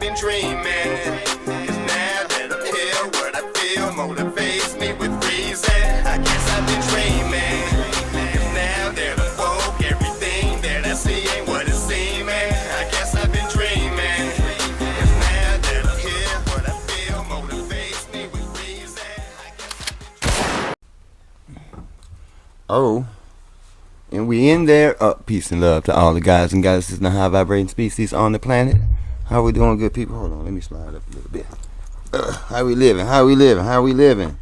been dreaming. Cause now that I'm here, what I feel motivates me with reason. I guess I've been dreaming. Cause now that I'm woke, everything that I see ain't what it seems. I guess I've been dreaming. Cause now that I'm here, what I feel motivates me with reason. I guess Oh, and we in there. Peace and love to all the guys and goddesses and the high vibrating species on the planet. How we doing, good people? Hold on, let me slide up a little bit. How we living? How we living? How we living?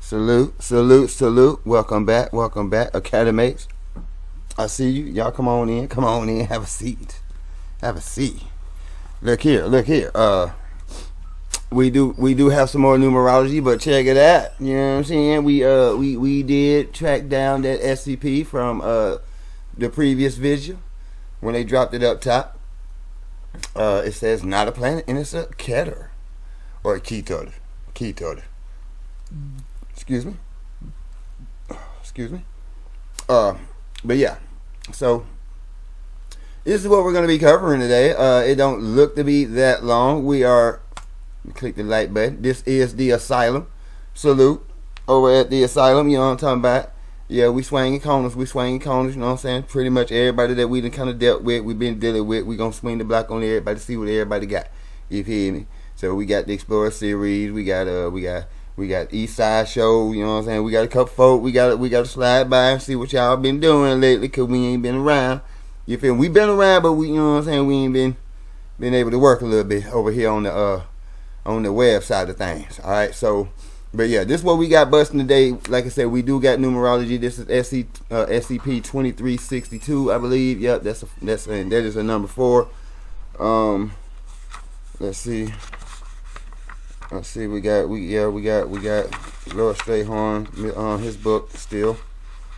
Salute, salute, salute. Welcome back, Academates. I see you. Y'all come on in. Come on in. Have a seat. Have a seat. Look here. Look here. We do have some more numerology, but check it out. You know what I'm saying? We did track down that SCP from the previous vigil when they dropped it up top. It says not a planet, and it's a Keter or a Keter. Excuse me. But yeah, so this is what we're going to be covering today. It don't look to be that long. We are, click the like button. This is the Asylum. Salute over at the Asylum. You know what I'm talking about? Yeah, we swinging corners. You know what I'm saying? Pretty much everybody that we done kind of dealt with, we've been dealing with. We gonna swing the block on everybody, see what everybody got. You feel me? So we got the Explorer series. We got East Side Show. You know what I'm saying? We got a couple folk. We got to slide by and see what y'all been doing lately, cause we ain't been around. You feel me? We been around, but we, you know what I'm saying? We ain't been able to work a little bit over here on the web side of things. All right, so. But yeah, this is what we got busting today. Like I said, we do got numerology. This is SCP-2362, I believe. Yep, that is a number 4. Let's see. We got Lord Strayhorn on his book still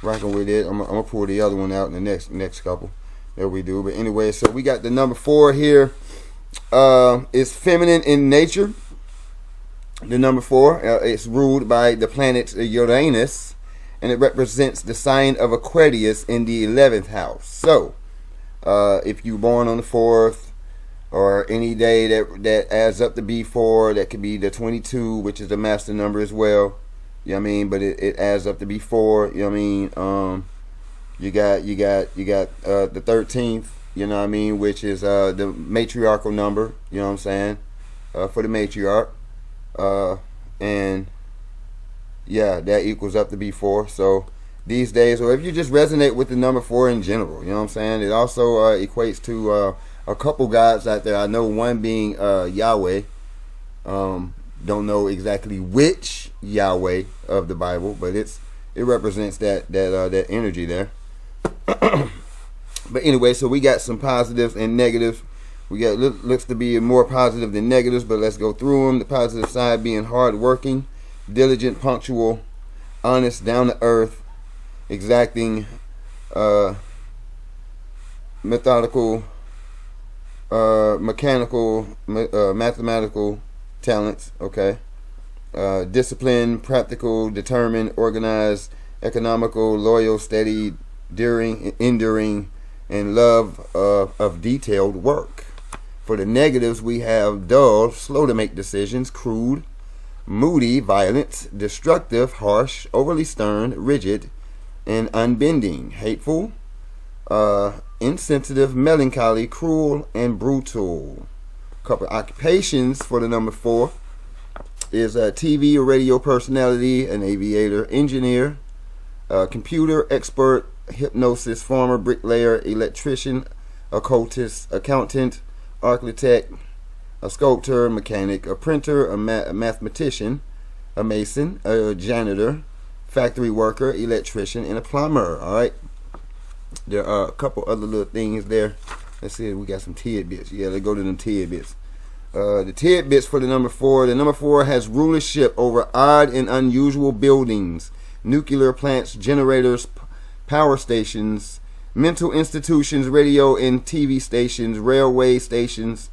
rocking with it. I'm gonna pull the other one out in the next couple that we do. But anyway, so we got the number 4 here. It's feminine in nature. The number 4, it's ruled by the planet Uranus, and it represents the sign of Aquarius in the 11th house. So, if you're born on the 4th, or any day that adds up to B4, that could be the 22, which is the master number as well. You know what I mean? But it adds up to B4. You know what I mean? You got the 13th. You know what I mean? Which is the matriarchal number. You know what I'm saying? For the matriarch. And yeah, that equals up to B4. So these days, or if you just resonate with the number 4 in general, you know what I'm saying? It also equates to a couple gods out there. I know one being Yahweh. Don't know exactly which Yahweh of the Bible, but it represents that energy there. But anyway, so we got some positives and negatives. We got looks to be more positive than negatives, but let's go through them. The positive side being hardworking, diligent, punctual, honest, down to earth, exacting, methodical, mechanical, mathematical talents. Okay, disciplined, practical, determined, organized, economical, loyal, steady, enduring, and love of detailed work. For the negatives, we have dull, slow to make decisions, crude, moody, violent, destructive, harsh, overly stern, rigid, and unbending, hateful, insensitive, melancholy, cruel, and brutal. A couple of occupations for the number 4 is a TV or radio personality, an aviator, engineer, computer expert, hypnosis, farmer, bricklayer, electrician, occultist, accountant, architect, a sculptor, mechanic, a printer, a mathematician, a mason, a janitor, factory worker, electrician, and a plumber. All right, there are a couple other little things there. Let's see, we got some tidbits. Yeah, let's go to them tidbits. The tidbits for the number 4. The number 4 has rulership over odd and unusual buildings, nuclear plants, generators, power stations, mental institutions, radio and TV stations, railway stations,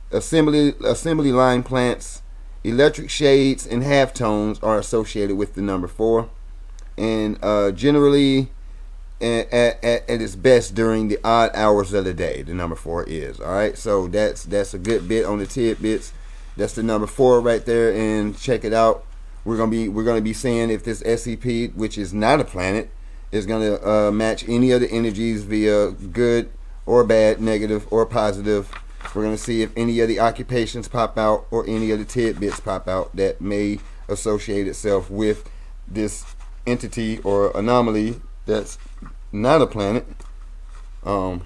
assembly line plants, electric shades, and halftones are associated with the number 4. And generally, at its best during the odd hours of the day. The number 4 is. All right, so that's a good bit on the tidbits. That's the number 4 right there, and check it out. We're gonna be seeing if this SCP, which is not a planet, is gonna match any of the energies via good or bad, negative or positive. We're gonna see if any of the occupations pop out or any of the tidbits pop out that may associate itself with this entity or anomaly that's not a planet. So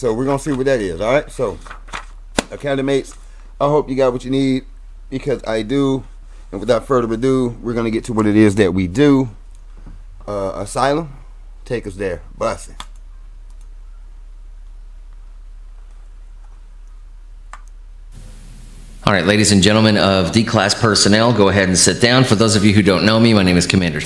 we're gonna see what that is. All right, so Academy mates, I hope you got what you need, because I do. And without further ado, we're gonna get to what it is that we do. Asylum, take us there. Bustin'. All right, ladies and gentlemen of D-Class personnel, go ahead and sit down. For those of you who don't know me, my name is Commander.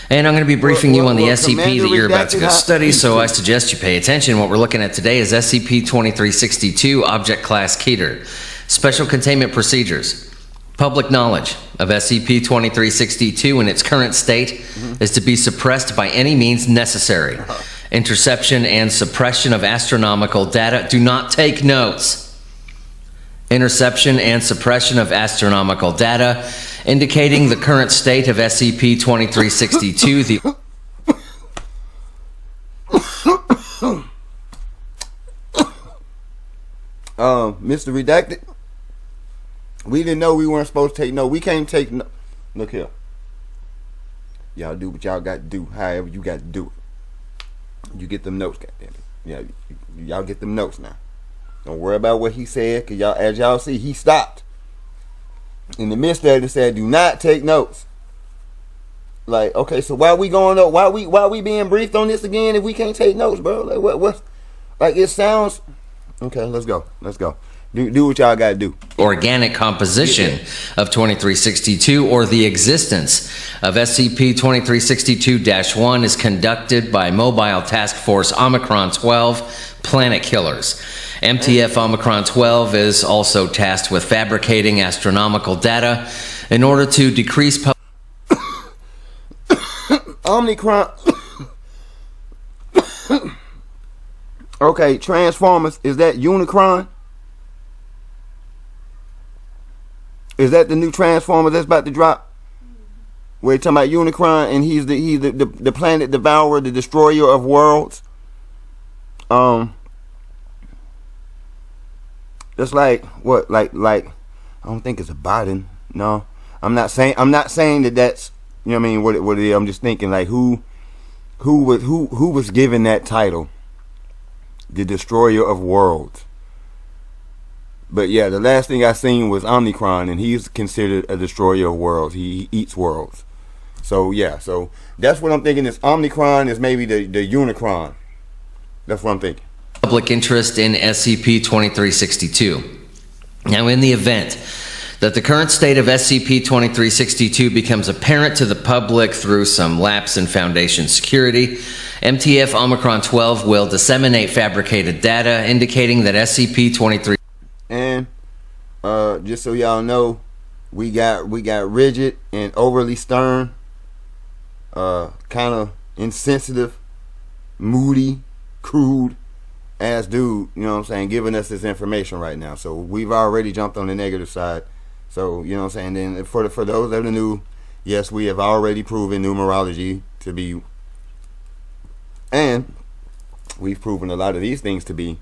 And I'm going to be briefing you on the SCP that you're about to go study, so I suggest you pay attention. What we're looking at today is SCP-2362, Object Class Keter. Special Containment Procedures. Public knowledge of SCP-2362 in its current state is to be suppressed by any means necessary. Interception and suppression of astronomical data. Do not take notes. Interception and suppression of astronomical data indicating the current state of SCP-2362. Mr. Redacted, we didn't know we weren't supposed to take no. We can't take no. Look here. Y'all do what y'all got to do, however you got to do it. You get them notes, goddammit. Yeah, y'all get them notes now. Don't worry about what he said, because y'all, as y'all see, he stopped. In the midst of it, said, do not take notes. Like, okay, so why we going up? Why we being briefed on this again if we can't take notes, bro? Like, what? Like, it sounds... Okay, let's go. Do what y'all got to do. Organic composition of 2362 or the existence of SCP-2362-1 is conducted by Mobile Task Force Omicron 12 Planet Killers. MTF Omicron 12 is also tasked with fabricating astronomical data in order to decrease Omicron. Okay, Transformers, is that Unicron? Is that the new Transformer that's about to drop? Where you talking about Unicron, and he's the planet devourer, the destroyer of worlds. That's like what? Like I don't think it's a Biden. No, I'm not saying that that's, you know what I mean, what it is. I'm just thinking like who was given that title, the destroyer of worlds. But yeah, the last thing I seen was Omicron, and he's considered a destroyer of worlds. He eats worlds. So yeah, so that's what I'm thinking. Is Omicron is maybe the Unicron. That's what I'm thinking. Public interest in SCP-2362. Now, in the event that the current state of SCP-2362 becomes apparent to the public through some lapse in Foundation security, MTF Omicron 12 will disseminate fabricated data indicating that SCP-23... And just so y'all know, we got rigid and overly stern, kind of insensitive, moody, crude ass dude, you know what I'm saying, giving us this information right now. So we've already jumped on the negative side. So, you know what I'm saying, then for those that are new, yes, we have already proven numerology to be, and we've proven a lot of these things to be.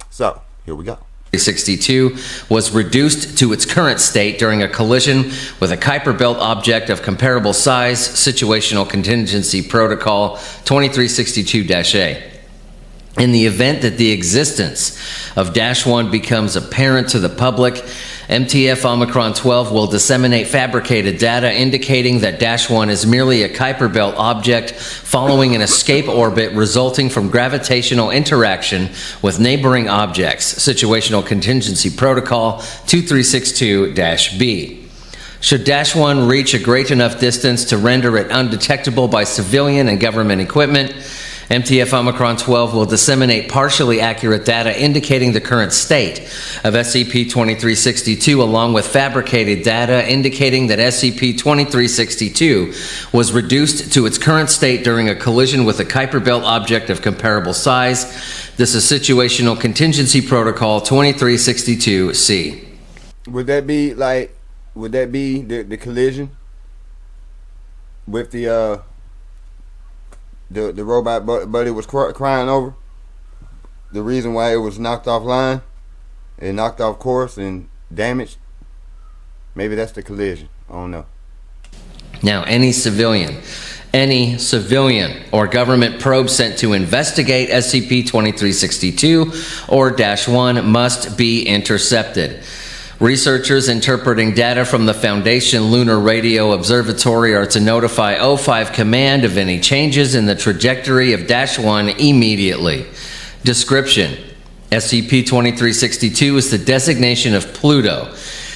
So here we go. 62 was reduced to its current state during a collision with a Kuiper Belt object of comparable size, Situational Contingency Protocol 2362-A. In the event that the existence of -1 becomes apparent to the public, MTF Omicron 12 will disseminate fabricated data indicating that -1 is merely a Kuiper Belt object following an escape orbit resulting from gravitational interaction with neighboring objects, Situational Contingency Protocol 2362-B. Should -1 reach a great enough distance to render it undetectable by civilian and government equipment, MTF Omicron 12 will disseminate partially accurate data indicating the current state of SCP-2362 along with fabricated data indicating that SCP-2362 was reduced to its current state during a collision with a Kuiper Belt object of comparable size. This is Situational Contingency Protocol 2362-C. Would that be the collision with the robot buddy was crying over? The reason why it was knocked offline and knocked off course and damaged? Maybe that's the collision. I don't know. Now, any civilian or government probe sent to investigate SCP-2362 or -1 must be intercepted. Researchers interpreting data from the Foundation Lunar Radio Observatory are to notify O5 Command of any changes in the trajectory of -1 immediately. Description: SCP-2362 is the designation of Pluto,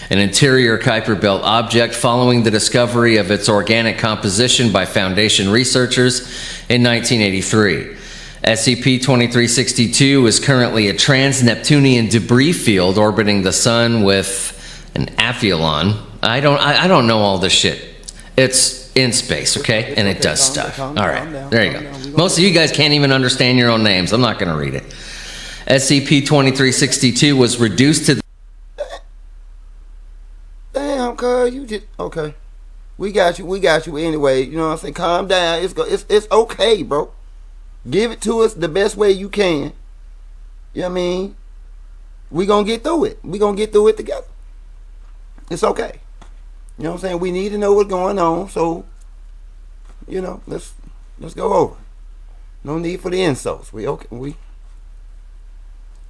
an interior Kuiper Belt object following the discovery of its organic composition by Foundation researchers in 1983. SCP-2362 is currently a trans-Neptunian debris field orbiting the Sun with an apheon. I don't know all this shit. It's in space, okay? And it does stuff. All right, there you go. Most of you guys can't even understand your own names. I'm not going to read it. SCP-2362 was reduced to... Damn, cuz, you just... Okay. We got you anyway. You know what I'm saying? Calm down. It's okay, bro. Give it to us the best way you can. You know what I mean? We gonna get through it. We gonna get through it together. It's okay. You know what I'm saying? We need to know what's going on, so you know, let's go over. No need for the insults.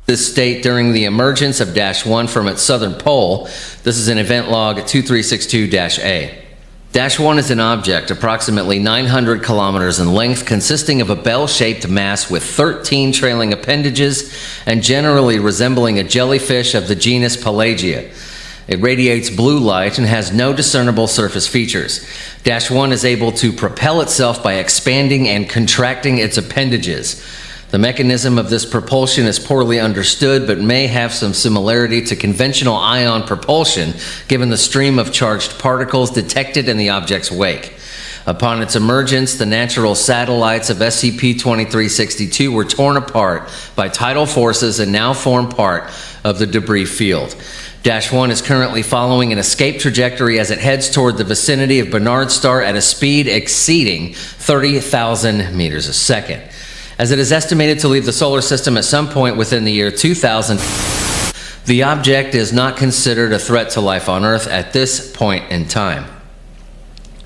This state during the emergence of -1 from its southern pole. This is in event log 2362-A. -1 is an object approximately 900 kilometers in length, consisting of a bell-shaped mass with 13 trailing appendages and generally resembling a jellyfish of the genus Pelagia. It radiates blue light and has no discernible surface features. -1 is able to propel itself by expanding and contracting its appendages. The mechanism of this propulsion is poorly understood, but may have some similarity to conventional ion propulsion, given the stream of charged particles detected in the object's wake. Upon its emergence, the natural satellites of SCP-2362 were torn apart by tidal forces and now form part of the debris field. -1 is currently following an escape trajectory as it heads toward the vicinity of Barnard Star at a speed exceeding 30,000 meters a second. As it is estimated to leave the solar system at some point within the year 2000, the object is not considered a threat to life on Earth at this point in time.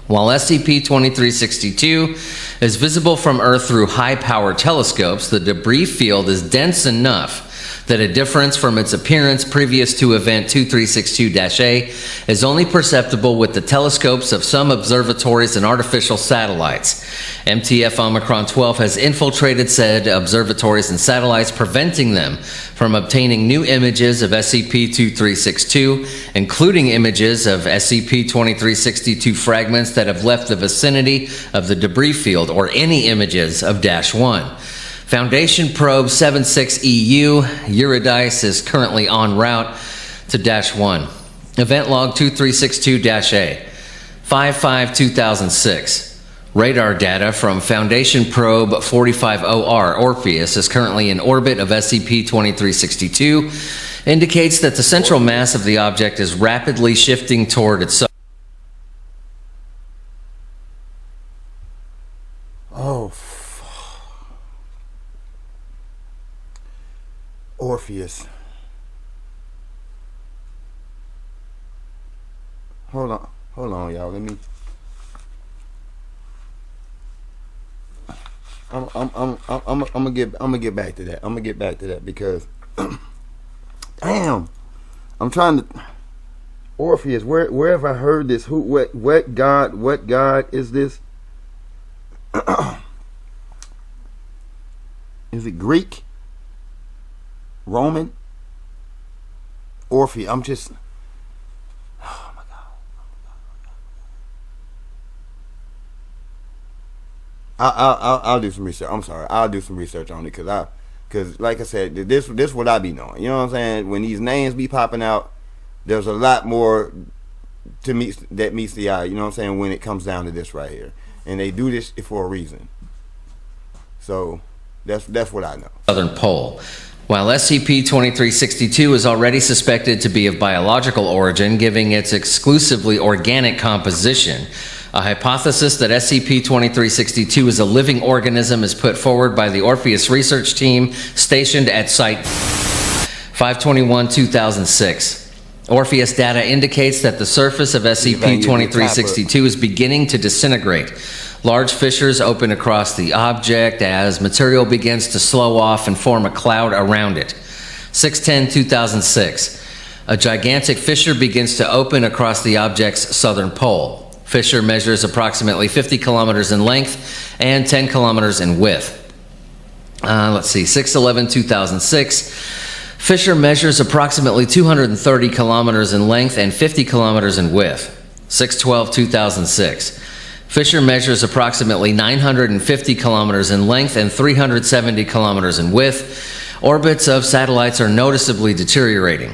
While SCP-2362 is visible from Earth through high-power telescopes, the debris field is dense enough that a difference from its appearance previous to Event 2362-A is only perceptible with the telescopes of some observatories and artificial satellites. MTF Omicron 12 has infiltrated said observatories and satellites, preventing them from obtaining new images of SCP-2362, including images of SCP-2362 fragments that have left the vicinity of the debris field, or any images of -1. Foundation probe 76EU Eurydice is currently en route to -1. Event log 2362-A 55-2006. Radar data from Foundation probe 45OR Orpheus is currently in orbit of SCP-2362, indicates that the central mass of the object is rapidly shifting toward its... Orpheus. Hold on, y'all. Let me. I'm gonna get back to that. I'm gonna get back to that because, damn, I'm trying to. Orpheus. Where have I heard this? What God is this? Is it Greek? Roman? Orpheus. I'm just... Oh my God. I'll do some research. I'm sorry, I'll do some research on it because like I said, this what I be knowing. You know what I'm saying? When these names be popping out, there's a lot more that meets the eye. You know what I'm saying? When it comes down to this right here, and they do this for a reason. So that's what I know. Southern Pole. While SCP-2362 is already suspected to be of biological origin, giving its exclusively organic composition, a hypothesis that SCP-2362 is a living organism is put forward by the Orpheus research team stationed at Site 521-2006. Orpheus data indicates that the surface of SCP-2362 is beginning to disintegrate. Large fissures open across the object as material begins to slow off and form a cloud around it. 6/10/2006. A gigantic fissure begins to open across the object's southern pole. Fissure measures approximately 50 kilometers in length and 10 kilometers in width. 6/11/2006. Fissure measures approximately 230 kilometers in length and 50 kilometers in width. 6/12/2006. Fissure measures approximately 950 kilometers in length and 370 kilometers in width. Orbits of satellites are noticeably deteriorating.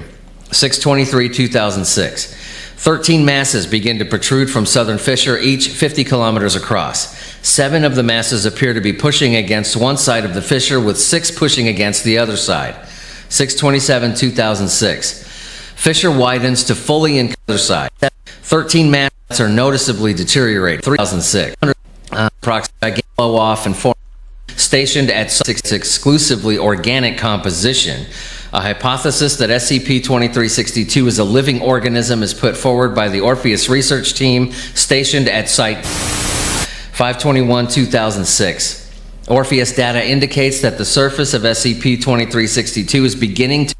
6/23/2006. 13 masses begin to protrude from southern fissure, each 50 kilometers across. 7 of the masses appear to be pushing against one side of the fissure, with 6 pushing against the other side. 6/27/2006. Fissure widens to fully encompass the other side. 13 masses are noticeably deteriorating. 2006. Approximately blow off and form. Stationed at Site exclusively organic composition. A hypothesis that SCP-2362 is a living organism is put forward by the Orpheus research team stationed at Site 521-2006. Orpheus data indicates that the surface of SCP-2362 is beginning to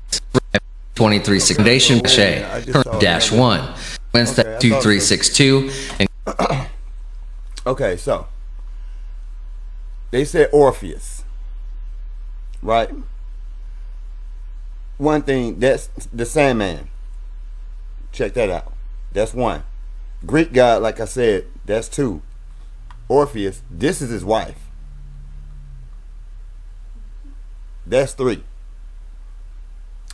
2362 Foundation -1. 2362 and okay, so they said Orpheus, right? One thing, that's the Sandman. Check that out. That's one. Greek god, like I said, that's 2. Orpheus, this is his wife. That's 3.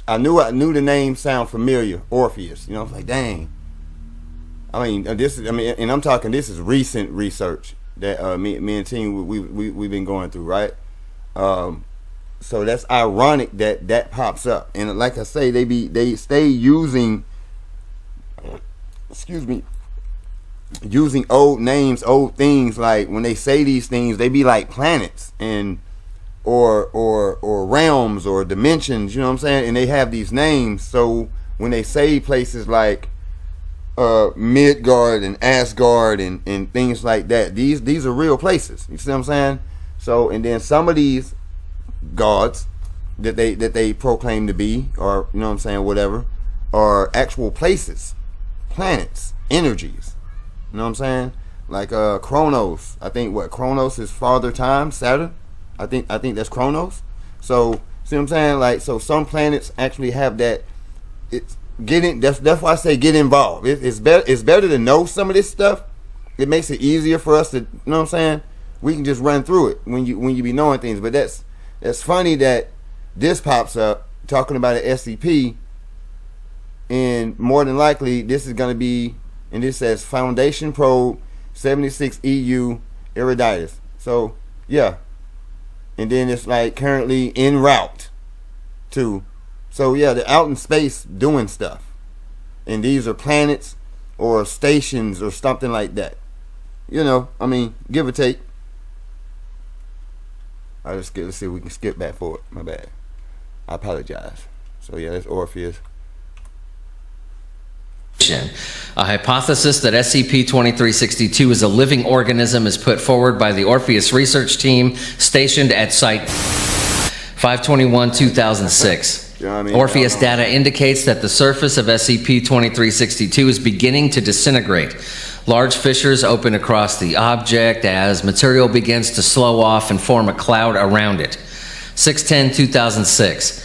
I knew the name sound familiar, Orpheus. You know, I was like, dang. And I'm talking, this is recent research that me and team we've been going through, right? So that's ironic that pops up, and like I say, they stay using, using old names, old things. Like when they say these things, they be like planets and or realms or dimensions. You know what I'm saying? And they have these names. So when they say places like Midgard and Asgard and things like that, these are real places. You see what I'm saying? So, and then some of these gods that they proclaim to be, or you know what I'm saying, whatever, are actual places, planets, energies. You know what I'm saying? Like Kronos. I think Kronos is Father Time, Saturn. I think that's Kronos. So see what I'm saying? Like, so some planets actually have that. It's getting. That's why I say get involved. It's better to know some of this stuff. It makes it easier for us to, you know what I'm saying? We can just run through it when you be knowing things. But that's funny that this pops up talking about an SCP, and more than likely this is going to be, and this says Foundation Probe 76 EU Eruditus. So yeah, and then it's like currently en route to, so yeah, they're out in space doing stuff, and these are planets or stations or something like that. You know, I mean, give or take. Let's see if we can skip back forward. My bad. I apologize. So yeah, that's Orpheus. A hypothesis that SCP-2362 is a living organism is put forward by the Orpheus research team stationed at Site 521-2006. You know what I mean? Orpheus data indicates that the surface of SCP-2362 is beginning to disintegrate. Large fissures open across the object as material begins to slow off and form a cloud around it. 6/10/2006.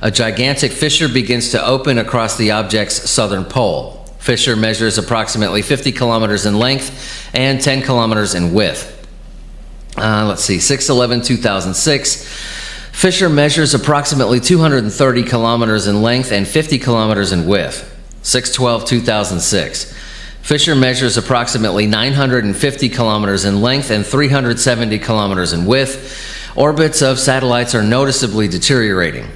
A gigantic fissure begins to open across the object's southern pole. Fissure measures approximately 50 kilometers in length and 10 kilometers in width. let's see, 6/11/2006. Fissure measures approximately 230 kilometers in length and 50 kilometers in width. 6/12/2006. Fissure measures approximately 950 kilometers in length and 370 kilometers in width. Orbits of satellites are noticeably deteriorating.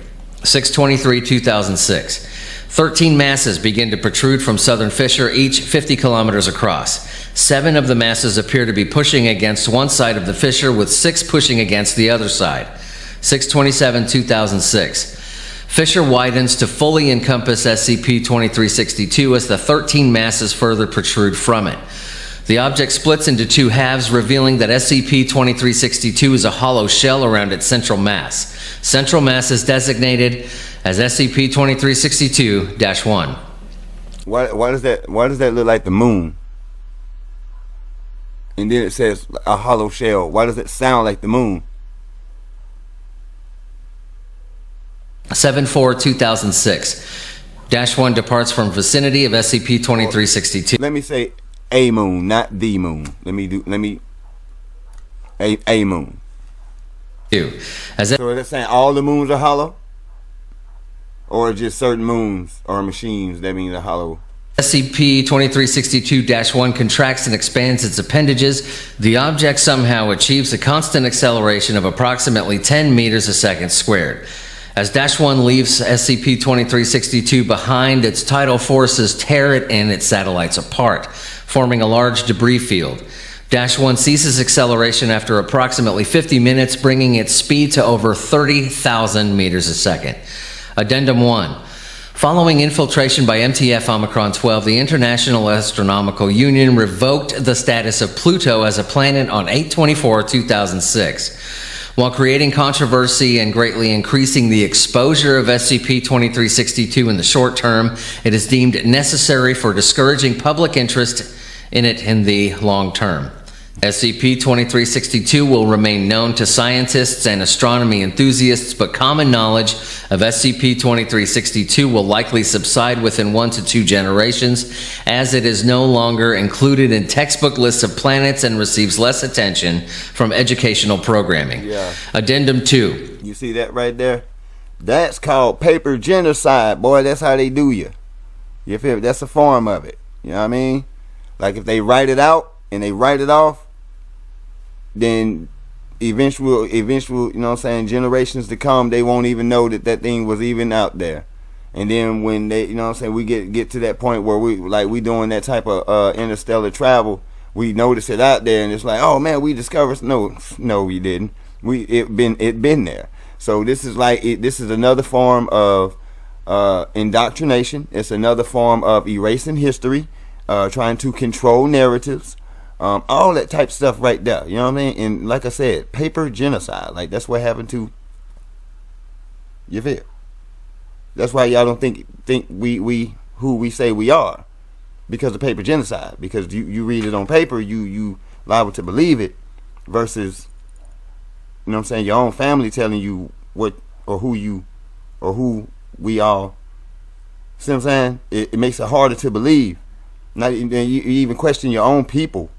6/23/2006. 13 masses begin to protrude from southern fissure, each 50 kilometers across. 7 of the masses appear to be pushing against one side of the fissure, with 6 pushing against the other side. 6/27/2006. Fissure widens to fully encompass SCP-2362 as the 13 masses further protrude from it. The object splits into 2 halves, revealing that SCP-2362 is a hollow shell around its central mass. Central mass is designated as SCP-2362-1. Why does that look like the moon? And then it says a hollow shell. Why does it sound like the moon? 7/4/2006. -1 departs from vicinity of SCP-2362. Let me say a moon, not the moon. A moon. As So is that saying all the moons are hollow? Or just certain moons or machines that mean they're hollow? SCP-2362-1 contracts and expands its appendages. The object somehow achieves a constant acceleration of approximately 10 meters a second squared. As -1 leaves SCP-2362 behind, its tidal forces tear it and its satellites apart, forming a large debris field. -1 ceases acceleration after approximately 50 minutes, bringing its speed to over 30,000 meters a second. Addendum 1. Following infiltration by MTF Omicron 12, the International Astronomical Union revoked the status of Pluto as a planet on 8/24/2006. While creating controversy and greatly increasing the exposure of SCP-2362 in the short term, it is deemed necessary for discouraging public interest in it in the long term. SCP-2362 will remain known to scientists and astronomy enthusiasts, but common knowledge of SCP-2362 will likely subside within 1 to 2 generations, as it is no longer included in textbook lists of planets and receives less attention from educational programming. Yeah. Addendum 2. You see that right there? That's called paper genocide, boy. That's how they do you. You feel me? That's a form of it. You know what I mean? Like if they write it out and they write it off, then eventual, you know what I'm saying, generations to come, they won't even know that that thing was even out there. And then when they, you know what I'm saying, we get to that point where we doing that type of interstellar travel, we notice it out there and it's like, oh man, we discovered. No, we didn't. It been there. So this is this is another form of indoctrination. It's another form of erasing history, trying to control narratives. All that type of stuff right there, you know what I mean? And like I said, paper genocide, like that's what happened to, you feel? That's why y'all don't think we who we say we are, because of paper genocide. Because you read it on paper, you liable to believe it, versus, you know what I'm saying, your own family telling you what or who we are. See what I'm saying? It makes it harder to believe. Not you even question your own people.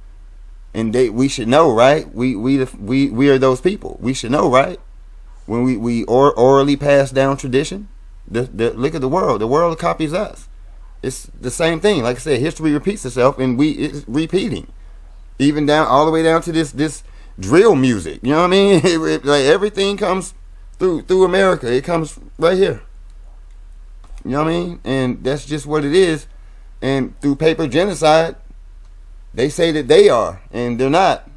And we should know, right? We are those people. We should know, right? When we orally pass down tradition. Look at the world. The world copies us. It's the same thing. Like I said, history repeats itself, and it's repeating. Even down all the way down to this drill music. You know what I mean? Like everything comes through America. It comes right here. You know what I mean? And that's just what it is. And through paper genocide, they say that they are, and they're not.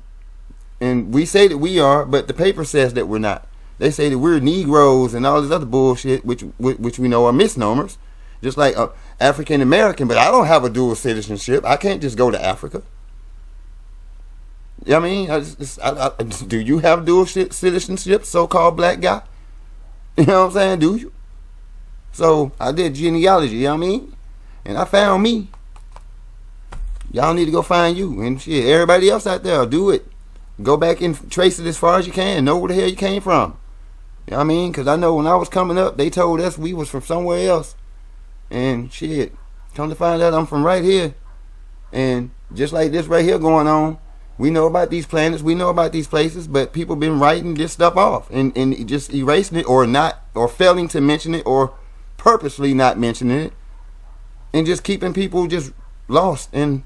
And we say that we are, but the paper says that we're not. They say that we're Negroes and all this other bullshit, which we know are misnomers. Just like African American, but I don't have a dual citizenship. I can't just go to Africa. You know what I mean? Do you have dual citizenship, so-called black guy? You know what I'm saying? Do you? So I did genealogy, you know what I mean? And I found me. Y'all need to go find you. And shit, everybody else out there, do it. Go back and trace it as far as you can. Know where the hell you came from. You know what I mean? Because I know when I was coming up, they told us we was from somewhere else. And shit, come to find out I'm from right here. And just like this right here going on, We know about these planets, we know about these places, but people been writing this stuff off and just erasing it, or not, or failing to mention it, or purposely not mentioning it, and just keeping people just lost and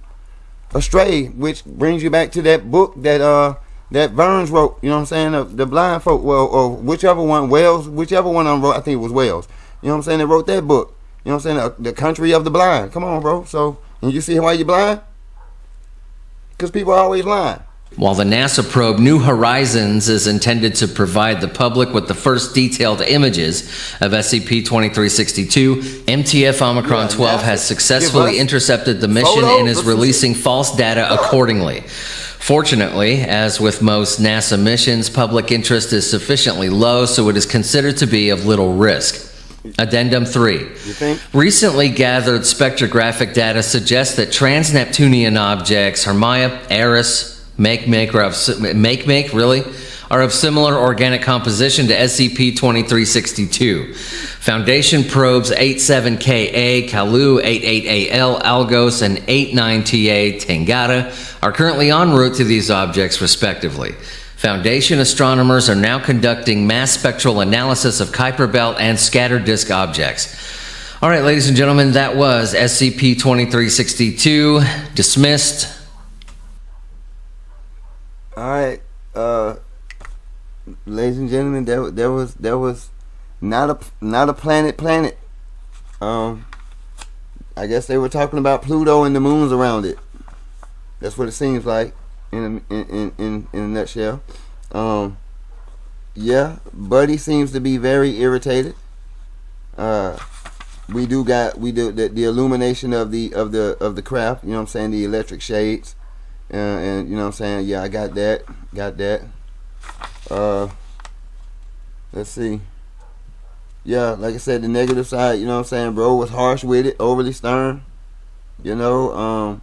astray, which brings you back to that book that Burns wrote, you know what I'm saying, the blind folk, well, or whichever one, Wells, whichever one of them wrote, I think it was Wells, you know what I'm saying, they wrote that book, you know what I'm saying, the country of the blind. Come on, bro. So, and you see why you're blind? Because people are always lying. While the NASA probe New Horizons is intended to provide the public with the first detailed images of SCP-2362, MTF Omicron 12 has successfully intercepted the mission and is releasing false data accordingly. Fortunately, as with most NASA missions, public interest is sufficiently low, so it is considered to be of little risk. Addendum 3. Recently gathered spectrographic data suggests that trans-Neptunian objects, Hermia, Eris, Make are of similar organic composition to SCP-2362. Foundation probes 87KA, Kalu, 88AL, Algos, and 89TA, Tangata, are currently en route to these objects respectively. Foundation astronomers are now conducting mass spectral analysis of Kuiper Belt and scattered disk objects. All right, ladies and gentlemen, that was SCP-2362, dismissed. All right, ladies and gentlemen, there was not a planet. I guess they were talking about Pluto and the moons around it. That's what it seems like in a nutshell. Yeah, Buddy seems to be very irritated. We do the illumination of the craft. You know what I'm saying? The electric shades. And you know what I'm saying, yeah, I got that. Let's see. Yeah, like I said, the negative side, you know what I'm saying, bro was harsh with it, overly stern. You know,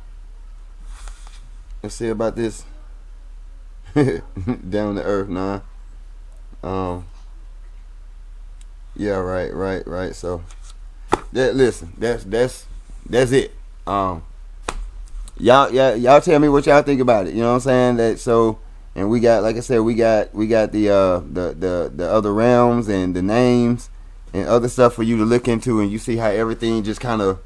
let's see about this. Down to earth, nah. Yeah, right. So listen, that's it. Y'all tell me what y'all think about it. You know what I'm saying? That so, and we got, like I said, we got the other realms and the names and other stuff for you to look into, and you see how everything just kind of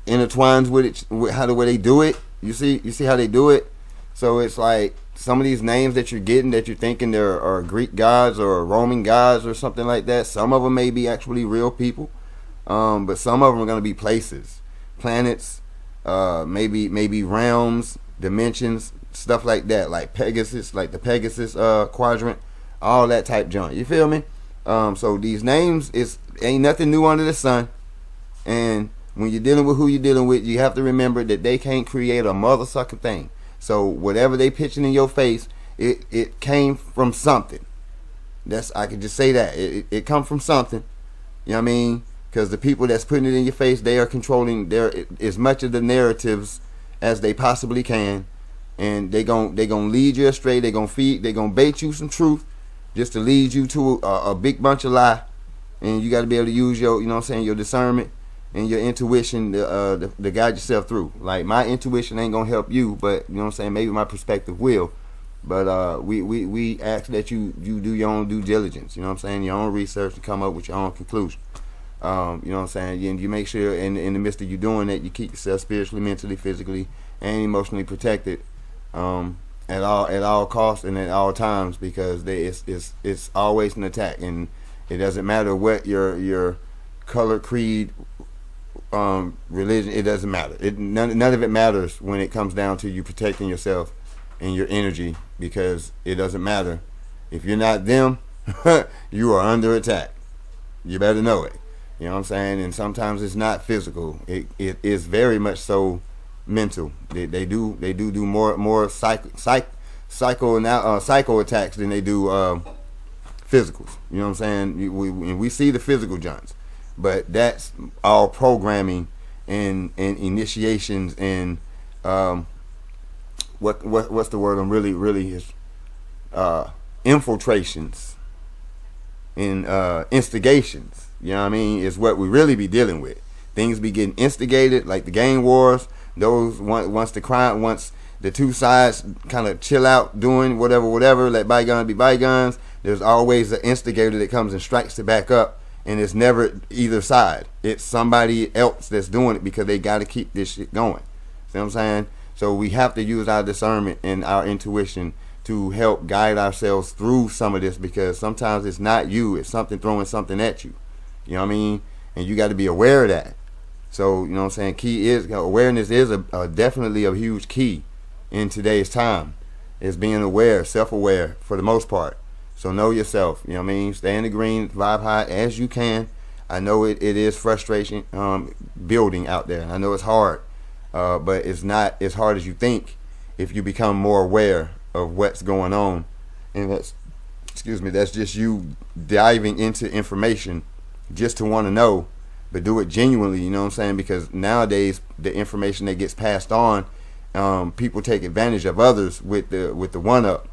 intertwines with it, with how the way they do it. You see how they do it. So it's like some of these names that you're getting, that you're thinking there are Greek gods or Roman gods or something like that. Some of them may be actually real people, but some of them are going to be places, planets. Maybe realms, dimensions, stuff like that, like Pegasus, like the Pegasus quadrant, all that type junk. You feel me? So these names ain't nothing new under the sun. And when you're dealing with who you're dealing with, you have to remember that they can't create a mother sucker thing. So whatever they pitching in your face, it came from something. I can just say that it come from something. You know what I mean? Because the people that's putting it in your face, they are controlling as much of the narratives as they possibly can, and they gon' lead you astray. They gonna bait you some truth just to lead you to a big bunch of lie, and you got to be able to use your, you know what I'm saying, your discernment and your intuition to guide yourself through. Like, my intuition ain't gonna help you, but you know what I'm saying, maybe my perspective will. But we ask that you do your own due diligence. You know what I'm saying, your own research, to come up with your own conclusion. You know what I'm saying? You make sure in the midst of you doing that, you keep yourself spiritually, mentally, physically, and emotionally protected at all costs and at all times, because it's always an attack, and it doesn't matter what your color, creed, religion. It doesn't matter. None of it matters when it comes down to you protecting yourself and your energy, because it doesn't matter. If you're not them, you are under attack. You better know it. You know what I'm saying? And sometimes it's not physical. It is very much so mental. They do more psycho attacks than they do physicals. You know what I'm saying? We see the physical junks, but that's all programming and initiations and what's the word? I'm really is infiltrations and instigations. You know what I mean? Is what we really be dealing with. Things be getting instigated, like the gang wars. Once the two sides kind of chill out, doing whatever, let bygones be bygones, there's always an instigator that comes and strikes it back up, and it's never either side. It's somebody else that's doing it because they got to keep this shit going. See what I'm saying? So we have to use our discernment and our intuition to help guide ourselves through some of this, because sometimes it's not you, it's something throwing something at you. You know what I mean? And you got to be aware of that. So, you know what I'm saying? Key is, awareness is definitely a huge key in today's time. Is being aware, self-aware for the most part. So know yourself, you know what I mean? Stay in the green, vibe high as you can. I know it is frustration building out there. I know it's hard, but it's not as hard as you think if you become more aware of what's going on. And that's just you diving into information just to want to know, but do it genuinely, you know what I'm saying? Because nowadays the information that gets passed on, people take advantage of others with the one up.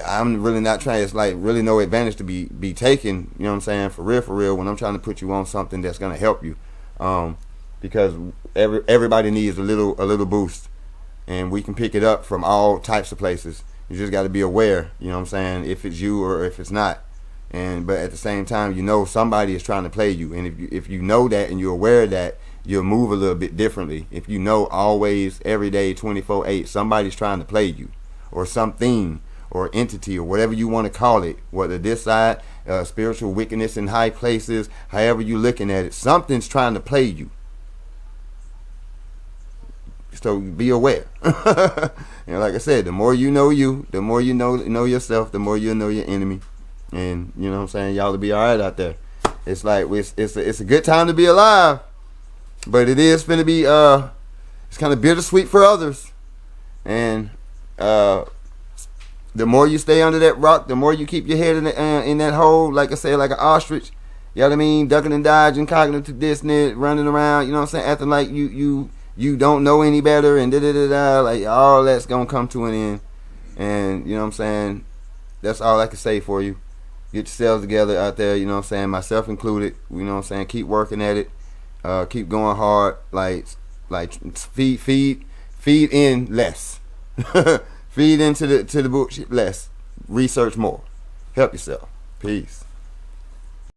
I'm really not trying. It's like really no advantage to be taken. You know what I'm saying? For real. When I'm trying to put you on something that's gonna help you, because everybody needs a little boost, and we can pick it up from all types of places. You just got to be aware. You know what I'm saying? If it's you or if it's not, but at the same time, you know somebody is trying to play you, and if you know that and you're aware of that, you'll move a little bit differently. If you know always, every day, 24/8, somebody's trying to play you, or something, or entity, or whatever you want to call it, whether this side, spiritual wickedness in high places, however you're looking at it, something's trying to play you. So be aware. And like I said, the more you know you, the more you know yourself, the more you know your enemy. And you know what I'm saying, y'all will be alright out there. It's like it's a good time to be alive, but it is finna be it's kind of bittersweet for others. And the more you stay under that rock, the more you keep your head in that hole, like I said, like an ostrich. You know what I mean? Ducking and dodging, cognitive dissonance, running around. You know what I'm saying? Acting like you don't know any better, and like all that's gonna come to an end. And you know what I'm saying? That's all I can say for you. Get yourselves together out there. You know what I'm saying? Myself included. You know what I'm saying? Keep working at it. Keep going hard. Like feed in less. Feed into the bullshit less. Research more. Help yourself. Peace.